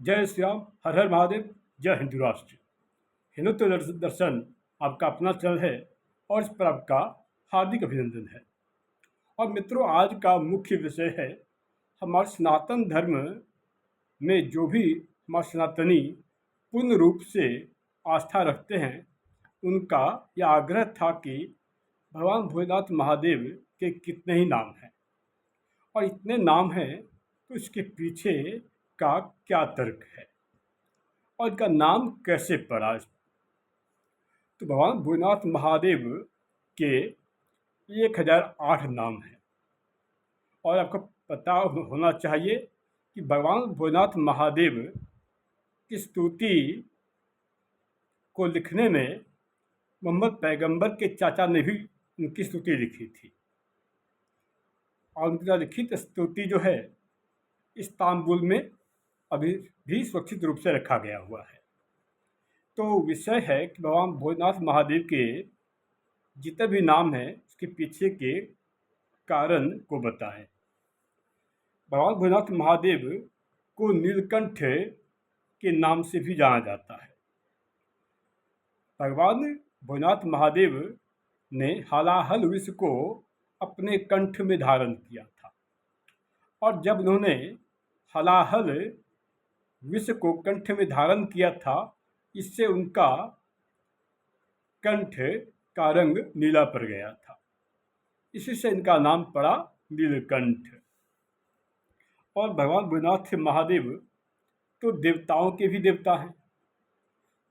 जय श्री राम, हर हर महादेव, जय हिंदू राष्ट्र। हिंदुत्व दर्शन आपका अपना चैनल है और इस पर आपका हार्दिक अभिनंदन है। और मित्रों, आज का मुख्य विषय है हमारे सनातन धर्म में जो भी हमारे सनातनी पूर्ण रूप से आस्था रखते हैं, उनका यह आग्रह था कि भगवान भोलेनाथ महादेव के कितने ही नाम हैं, और इतने नाम हैं तो इसके पीछे का क्या तर्क है और इनका नाम कैसे पड़ा। तो भगवान भोलेनाथ महादेव के 1008 नाम हैं, और आपको पता होना चाहिए कि भगवान भोलेनाथ महादेव की स्तुति को लिखने में मोहम्मद पैगंबर के चाचा ने भी उनकी स्तुति लिखी थी, और उनकी लिखित स्तुति जो है इस्तांबुल में अभी भी सुरक्षित रूप से रखा गया हुआ है। तो विषय है कि भगवान भोलेनाथ महादेव के जितने भी नाम हैं उसके पीछे के कारण को बताएं। भगवान भोलेनाथ महादेव को नीलकंठ के नाम से भी जाना जाता है। भगवान भोलेनाथ महादेव ने हलाहल विष को अपने कंठ में धारण किया था, और जब उन्होंने हलाहल विष को कंठ में धारण किया था, इससे उनका कंठ का रंग नीला पड़ गया था। इसी से इनका नाम पड़ा नीलकंठ। और भगवान भोलेनाथ महादेव तो देवताओं के भी देवता हैं,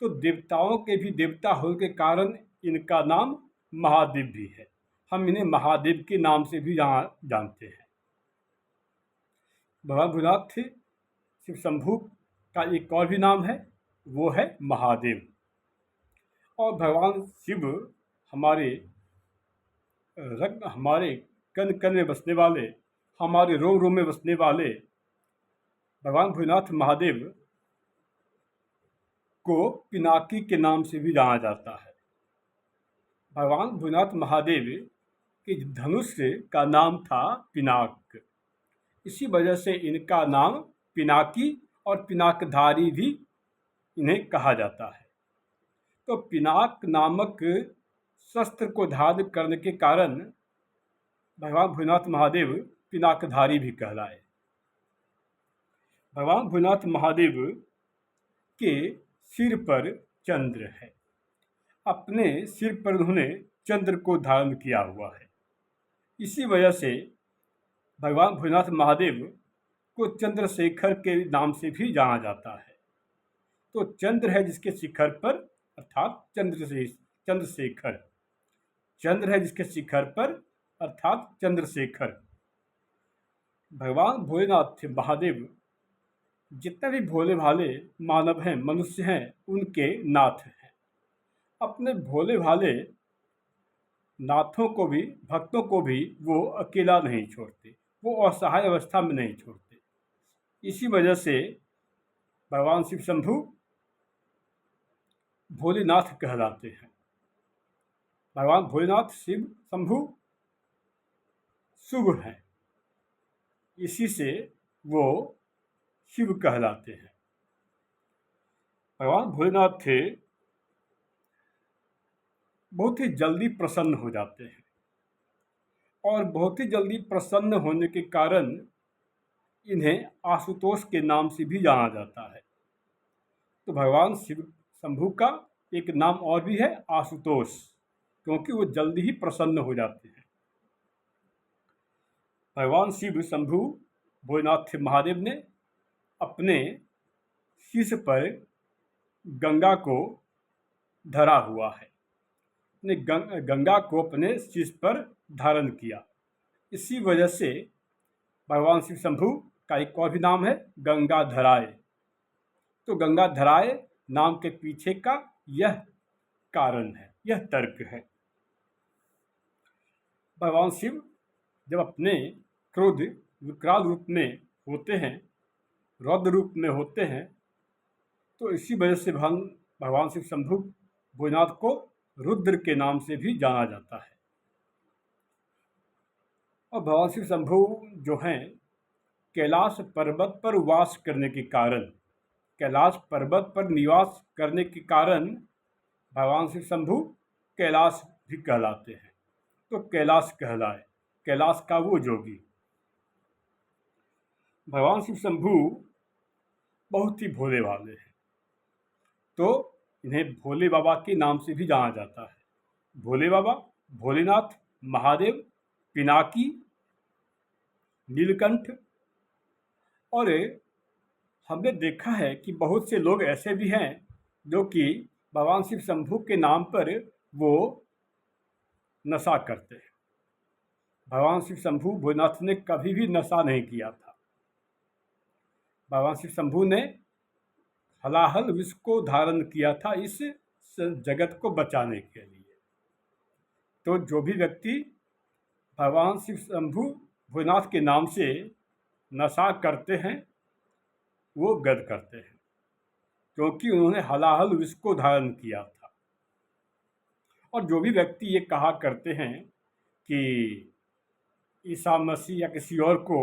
तो देवताओं के भी देवता होने के कारण इनका नाम महादेव भी है। हम इन्हें महादेव के नाम से भी जानते हैं। भगवान भोलेनाथ शिव शंभू का एक और भी नाम है, वो है महादेव। और भगवान शिव हमारे हमारे कण कण में बसने वाले, हमारे रोम रोम में बसने वाले भगवान भोलेनाथ महादेव को पिनाकी के नाम से भी जाना जाता है। भगवान भोलेनाथ महादेव के धनुष का नाम था पिनाक, इसी वजह से इनका नाम पिनाकी और पिनाकधारी भी इन्हें कहा जाता है। तो पिनाक नामक शस्त्र को धारण करने के कारण भगवान भोलेनाथ महादेव पिनाकधारी भी कहलाए। भगवान भोलेनाथ महादेव के सिर पर चंद्र है, अपने सिर पर उन्होंने चंद्र को धारण किया हुआ है। इसी वजह से भगवान भोलेनाथ महादेव को चंद्रशेखर के नाम से भी जाना जाता है। तो चंद्र है जिसके शिखर पर, अर्थात चंद्रशेखर। चंद्र है जिसके शिखर पर, अर्थात चंद्रशेखर। भगवान भोलेनाथ महादेव जितने भी भोले भाले मानव हैं, मनुष्य हैं, उनके नाथ हैं। अपने भोले भाले नाथों को भी, भक्तों को भी वो अकेला नहीं छोड़ते, वो असहाय अवस्था में नहीं छोड़ते। इसी वजह से भगवान शिव शंभू भोलेनाथ कहलाते हैं। भगवान भोलेनाथ शिव शंभू शुभ हैं, इसी से वो शिव कहलाते हैं। भगवान भोलेनाथ थे बहुत ही जल्दी प्रसन्न हो जाते हैं, और बहुत ही जल्दी प्रसन्न होने के कारण इन्हें आशुतोष के नाम से भी जाना जाता है। तो भगवान शिव शंभू का एक नाम और भी है, आशुतोष, क्योंकि वो जल्दी ही प्रसन्न हो जाते हैं। भगवान शिव शंभू भोलेनाथ महादेव ने अपने शीश पर गंगा को धरा हुआ है, ने गंगा को अपने शीश पर धारण किया। इसी वजह से भगवान शिव शंभू का एक और भी नाम है गंगाधराय। तो गंगाधराय नाम के पीछे का यह कारण है, यह तर्क है। भगवान शिव जब अपने क्रोध विकराल रूप में होते हैं, रौद्र रूप में होते हैं, तो इसी वजह से भगवान शिव शंभू भोलेनाथ को रुद्र के नाम से भी जाना जाता है। और भगवान शिव शंभू जो हैं, कैलाश पर्वत पर वास करने के कारण कैलाश पर्वत पर निवास करने के कारण भगवान शिव शंभु कैलाश भी कहलाते हैं। तो कैलाश कहलाए, कैलाश का वो जोगी। भगवान शिव शंभु बहुत ही भोले वाले हैं, तो इन्हें भोले बाबा के नाम से भी जाना जाता है। भोले बाबा, भोलेनाथ, महादेव, पिनाकी, नीलकंठ। और हमने देखा है कि बहुत से लोग ऐसे भी हैं जो कि भगवान शिव शंभु के नाम पर वो नशा करते हैं। भगवान शिव शंभु भोलेनाथ ने कभी भी नशा नहीं किया था। भगवान शिव शंभु ने हलाहल विष को धारण किया था इस जगत को बचाने के लिए। तो जो भी व्यक्ति भगवान शिव शंभु भोलेनाथ के नाम से नशा करते हैं वो गद करते हैं, क्योंकि उन्होंने हलाहल विष को धारण किया था। और जो भी व्यक्ति ये कहा करते हैं कि ईसा मसीह या किसी और को,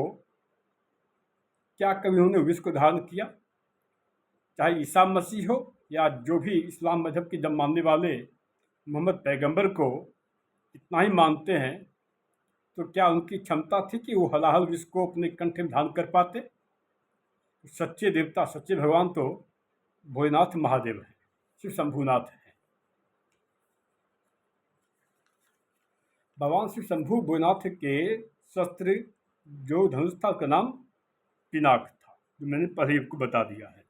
क्या कभी उन्होंने विष को धारण किया? चाहे ईसा मसीह हो या जो भी इस्लाम मजहब के जब मानने वाले मोहम्मद पैगंबर को इतना ही मानते हैं, तो क्या उनकी क्षमता थी कि वो हलाहल विष को अपने कंठ में धारण कर पाते? सच्चे देवता, सच्चे भगवान तो भोलेनाथ महादेव हैं, शिव शंभुनाथ हैं। भगवान शिव शंभु भोलेनाथ के शस्त्र जो धनुष था उसका नाम पिनाक था, जो मैंने पहले आपको बता दिया है।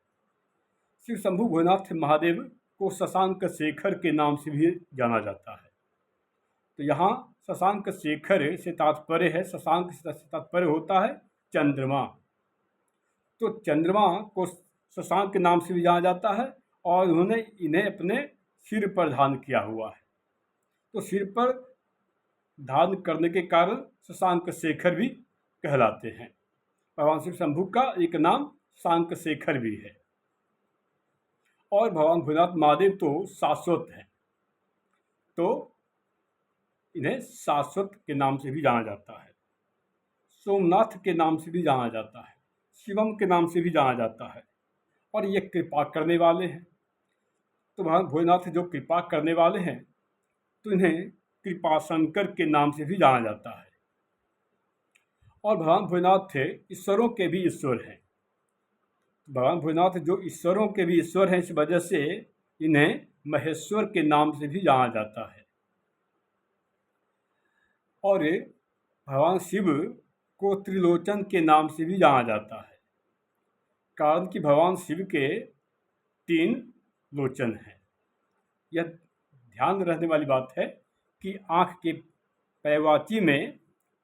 शिव शंभु भोलेनाथ महादेव को शशांक शेखर के नाम से भी जाना जाता है। तो यहाँ शशांक शेखर से तात्पर्य है, शशांक से तात्पर्य होता है चंद्रमा। तो चंद्रमा को शशांक के नाम से भी जाना जाता है और उन्होंने इन्हें अपने सिर पर धारण किया हुआ है। तो सिर पर धारण करने के कारण शशांक शेखर भी कहलाते हैं। भगवान शिव शंभु का एक नाम शशांक शेखर भी है। और भगवान भोलेनाथ महादेव तो शाश्वत हैं, तो इन्हें शाश्वत के नाम से भी जाना जाता है। सोमनाथ के नाम से भी जाना जाता है, शिवम के नाम से भी जाना जाता है। और ये कृपा करने वाले हैं। तो भगवान भोलेनाथ जो कृपा करने वाले हैं, तो इन्हें कृपा शंकर के नाम से भी जाना जाता है। और भगवान भोलेनाथ थे ईश्वरों के भी ईश्वर हैं। भगवान भोलेनाथ जो ईश्वरों के भी ईश्वर हैं, इस वजह से इन्हें महेश्वर के नाम से भी जाना जाता है। और भगवान शिव को त्रिलोचन के नाम से भी जाना जाता है, कारण कि भगवान शिव के 3 लोचन हैं। यह ध्यान रहने वाली बात है कि आँख के पैवाची में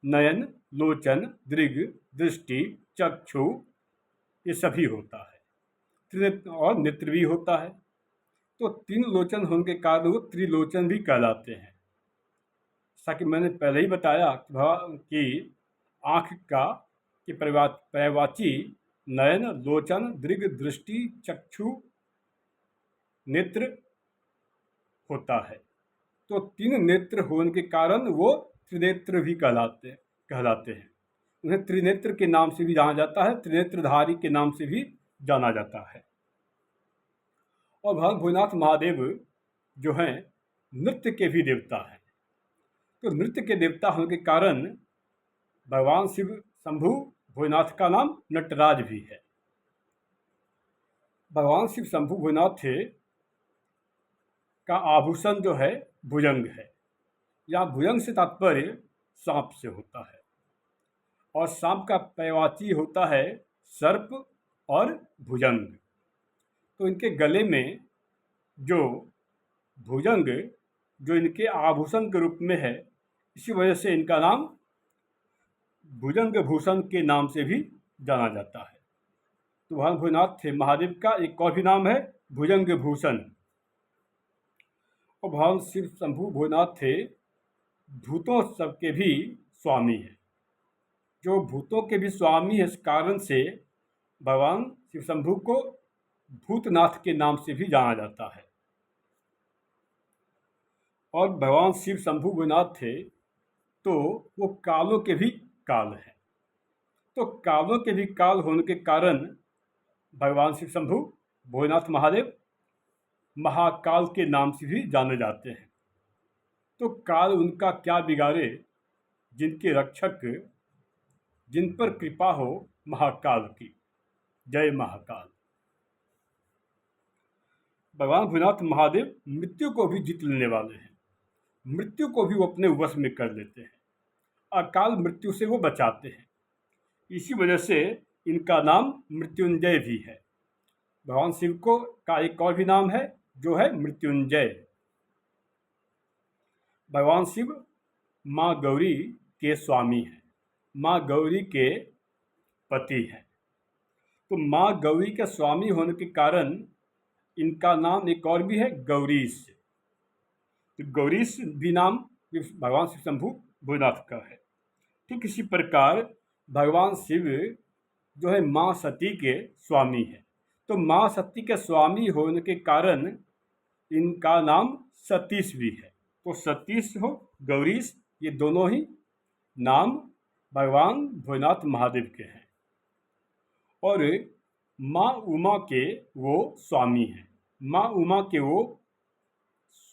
नयन, लोचन, दृग, दृष्टि, चक्षु ये सभी होता है, और नेत्र भी होता है। तो 3 लोचन होने के कारण वो त्रिलोचन भी कहलाते हैं। जैसा कि मैंने पहले ही बताया कि आँख का कि पैवाची नयन, लोचन, दृग, दृष्टि, चक्षु, नेत्र होता है। तो 3 नेत्र होने के कारण वो त्रिनेत्र भी कहलाते हैं। उन्हें त्रिनेत्र के नाम से भी जाना जाता है, त्रिनेत्रधारी के नाम से भी जाना जाता है। और भगवान भोलेनाथ महादेव जो हैं नृत्य के भी देवता हैं। तो नृत्य के देवता होने के कारण भगवान शिव शंभु भोलेनाथ का नाम नटराज भी है। भगवान शिव शंभु भोलेनाथ का आभूषण जो है भुजंग है। या भुजंग से तात्पर्य सांप से होता है, और सांप का पैवाची होता है सर्प और भुजंग। तो इनके गले में जो भुजंग जो इनके आभूषण के रूप में है, इसी वजह से इनका नाम भुजंग भूषण के नाम से भी जाना जाता है। तो भगवान भोलेनाथ महादेव का एक और भी नाम है भुजंग भूषण। और भगवान शिव शंभु भोलेनाथ थे भूतों सबके भी स्वामी हैं। जो भूतों के भी स्वामी है, इस कारण से भगवान शिव शंभु को भूतनाथ के नाम से भी जाना जाता है। और भगवान शिव शंभु भोलेनाथ थे तो वो कालों के भी काल हैं। तो कालों के भी काल होने के कारण भगवान शिव शंभु भोलेनाथ महादेव महाकाल के नाम से भी जाने जाते हैं। तो काल उनका क्या बिगाड़े, जिनके रक्षक, जिन पर कृपा हो महाकाल की। जय महाकाल। भगवान भोलेनाथ महादेव मृत्यु को भी जीत लेने वाले हैं। मृत्यु को भी वो अपने वश में कर लेते हैं। अकाल मृत्यु से वो बचाते हैं। इसी वजह से इनका नाम मृत्युंजय भी है। भगवान शिव को का एक और भी नाम है जो है मृत्युंजय। भगवान शिव माँ गौरी के स्वामी हैं, माँ गौरी के पति हैं। तो माँ गौरी के स्वामी होने के कारण इनका नाम एक और भी है गौरीश। तो गौरीश भी नाम भगवान शिव शंभु भोलेनाथ का है। ठीक इसी प्रकार भगवान शिव जो है माँ सती के स्वामी है। तो माँ सती के स्वामी होने के कारण इनका नाम सतीश भी है। तो सतीश हो गौरीश, ये दोनों ही नाम भगवान भोलेनाथ महादेव के हैं। और माँ उमा के वो स्वामी हैं, माँ उमा के वो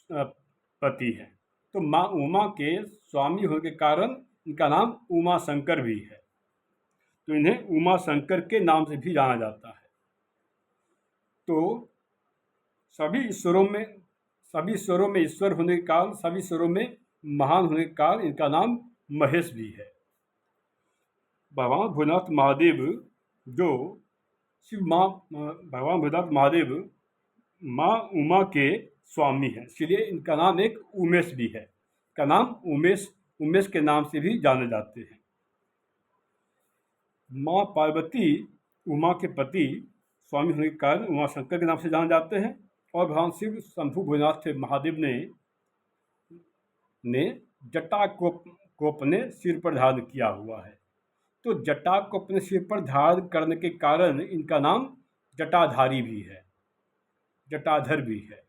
पति हैं। तो माँ उमा के स्वामी होने के कारण इनका नाम उमा शंकर भी है। तो इन्हें उमा शंकर के नाम से भी जाना जाता है। तो सभी ईश्वरों में ईश्वर होने के कारण, सभी ईश्वरों में महान होने के कारण इनका नाम महेश भी है। भगवान भोलेनाथ महादेव जो शिव माँ भगवान भोलेनाथ महादेव माँ उमा के स्वामी हैं, इसलिए इनका नाम एक उमेश भी है। इनका नाम उमेश के नाम से भी जाने जाते हैं। माँ पार्वती उमा के पति स्वामी होने के कारण उमा शंकर के नाम से जाने जाते हैं। और भगवान शिव शंभु भोलेनाथ महादेव ने जटा को अपने सिर पर धारण किया हुआ है। तो जटा को अपने सिर पर धारण करने के कारण इनका नाम जटाधारी भी है, जटाधर भी है।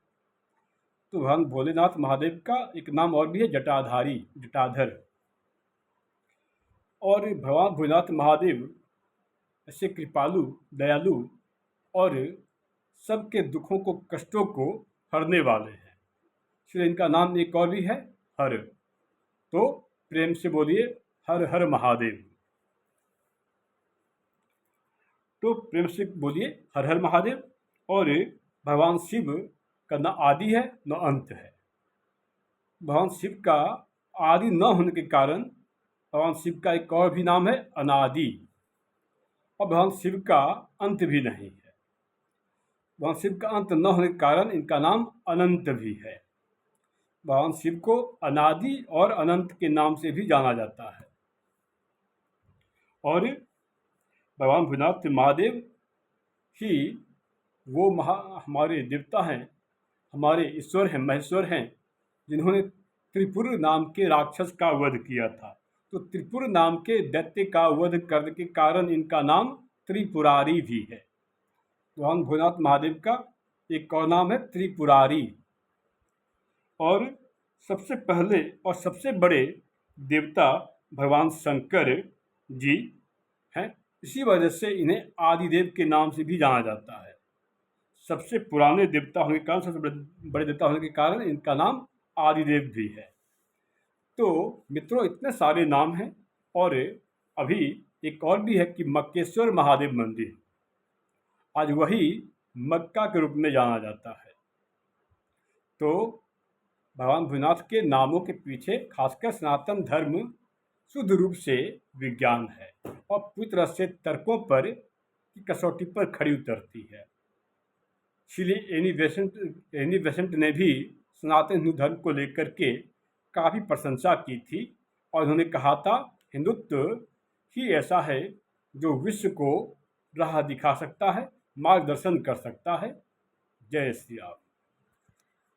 तो भगवान भोलेनाथ महादेव का एक नाम और भी है जटाधारी, जटाधर। और भगवान भोलेनाथ महादेव ऐसे कृपालु, दयालु और सबके दुखों को, कष्टों को हरने वाले हैं, इसलिए इनका नाम एक और भी है हर। तो प्रेम से बोलिए हर हर महादेव। तो प्रेम से बोलिए हर हर महादेव। और भगवान शिव का न आदि है न अंत है। भगवान शिव का आदि न होने के कारण भगवान शिव का एक और भी नाम है अनादि। और भगवान शिव का अंत भी नहीं है। भगवान शिव का अंत न होने के कारण इनका नाम अनंत भी है। भगवान शिव को अनादि और अनंत के नाम से भी जाना जाता है। और भगवान भोलेनाथ महादेव ही वो हमारे देवता हैं, हमारे ईश्वर हैं, महेश्वर हैं, जिन्होंने त्रिपुर नाम के राक्षस का वध किया था। तो त्रिपुर नाम के दैत्य का वध करने के कारण इनका नाम त्रिपुरारी भी है। भगवान भोलेनाथ महादेव का एक और नाम है त्रिपुरारी। और सबसे पहले और सबसे बड़े देवता भगवान शंकर जी हैं। इसी वजह से इन्हें आदिदेव के नाम से भी जाना जाता है। सबसे पुराने देवता होने के कारण, सबसे बड़े देवता होने के कारण इनका नाम आदिदेव भी है। तो मित्रों, इतने सारे नाम हैं। और अभी एक और भी है कि मक्केश्वर महादेव मंदिर, आज वही मक्का के रूप में जाना जाता है। तो भगवान भोलेनाथ के नामों के पीछे खासकर सनातन धर्म शुद्ध रूप से विज्ञान है और पूरी तरह से तर्कों पर की कसौटी पर खड़ी उतरती है। इसलिए एनी बेसेंट ने भी सनातन हिंदू धर्म को लेकर के काफ़ी प्रशंसा की थी और उन्होंने कहा था हिंदुत्व ही ऐसा है जो विश्व को राह दिखा सकता है, मार्गदर्शन कर सकता है। जय श्री राम।